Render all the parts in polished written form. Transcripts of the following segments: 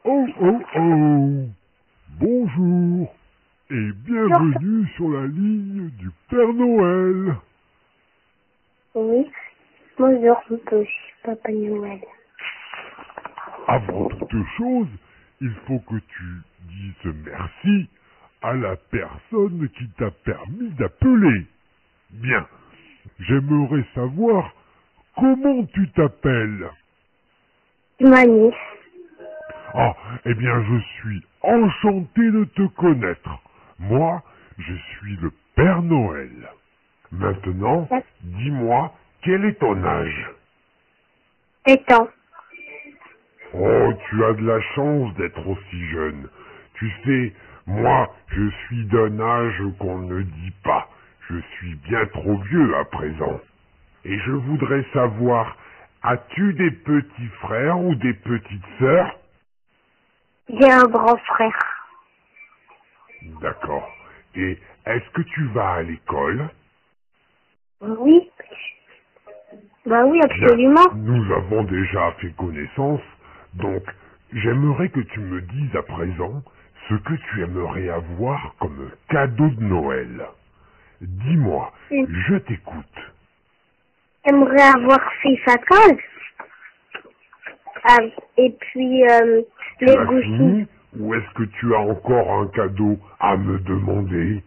Oh oh oh! Bonjour et bienvenue sur la ligne du Père Noël. Oui, bonjour, je suis Papa Noël. Avant toute chose, il faut que tu dises merci à la personne qui t'a permis d'appeler. Bien, j'aimerais savoir comment tu t'appelles. Mani, Ah, eh bien, je suis enchanté de te connaître. Moi, je suis le Père Noël. Maintenant, dis-moi, quel est ton âge? 7 ans. Oh, tu as de la chance d'être aussi jeune. Tu sais, moi, je suis d'un âge qu'on ne dit pas. Je suis bien trop vieux à présent. Et je voudrais savoir, as-tu des petits frères ou des petites sœurs? J'ai un grand frère. D'accord. Et est-ce que tu vas à l'école? Oui, bah oui, Bien, absolument. nous avons déjà fait connaissance, donc j'aimerais que tu me dises à présent ce que tu aimerais avoir comme cadeau de Noël. Dis-moi, je t'écoute. J'aimerais avoir FIFA 15. Ah, et puis, Tu les as goussis. fini ou est-ce que tu as encore un cadeau à me demander?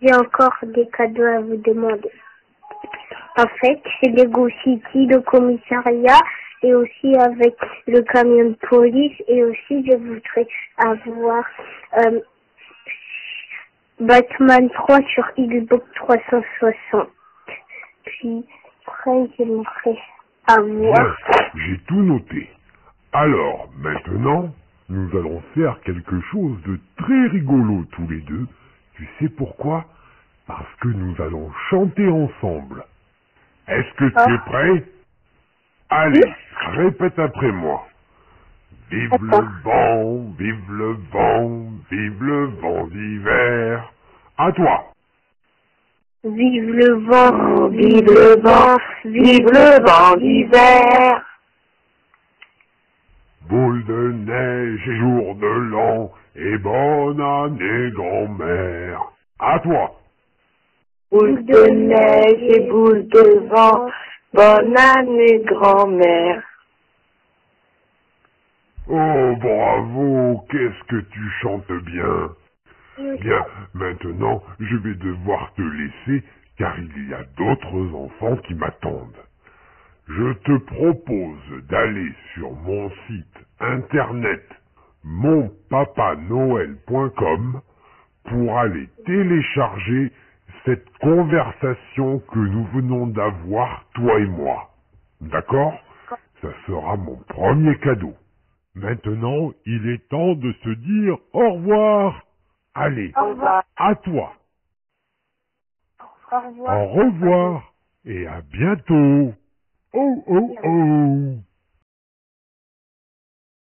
J'ai encore des cadeaux à vous demander. En fait, c'est des City de commissariat et aussi avec le camion de police et aussi je voudrais avoir Batman 3 sur Xbox 360. Puis après, j'aimerais Bien, avoir... j'ai tout noté. Alors, maintenant, nous allons faire quelque chose de très rigolo tous les deux. Tu sais pourquoi? Parce que nous allons chanter ensemble. Est-ce que tu es prêt? Oui, Allez, répète après moi. Vive le attends. vent, vive le vent, vive le vent d'hiver. À toi. Vive le vent, vive le vent, vive le vent d'hiver. Boule de neige et jour de l'an, et bonne année grand-mère. À toi. Boule de neige et boule de vent, bonne année grand-mère. Oh, bravo, qu'est-ce que tu chantes bien. Bien, maintenant, je vais devoir te laisser, car il y a d'autres enfants qui m'attendent. Je te propose d'aller sur mon site internet monpapanoël.com pour aller télécharger cette conversation que nous venons d'avoir, toi et moi. D'accord? Ça sera mon premier cadeau. Maintenant, il est temps de se dire au revoir. Allez, Au revoir. à toi. Au revoir. Au revoir et à bientôt. Oh oh oh.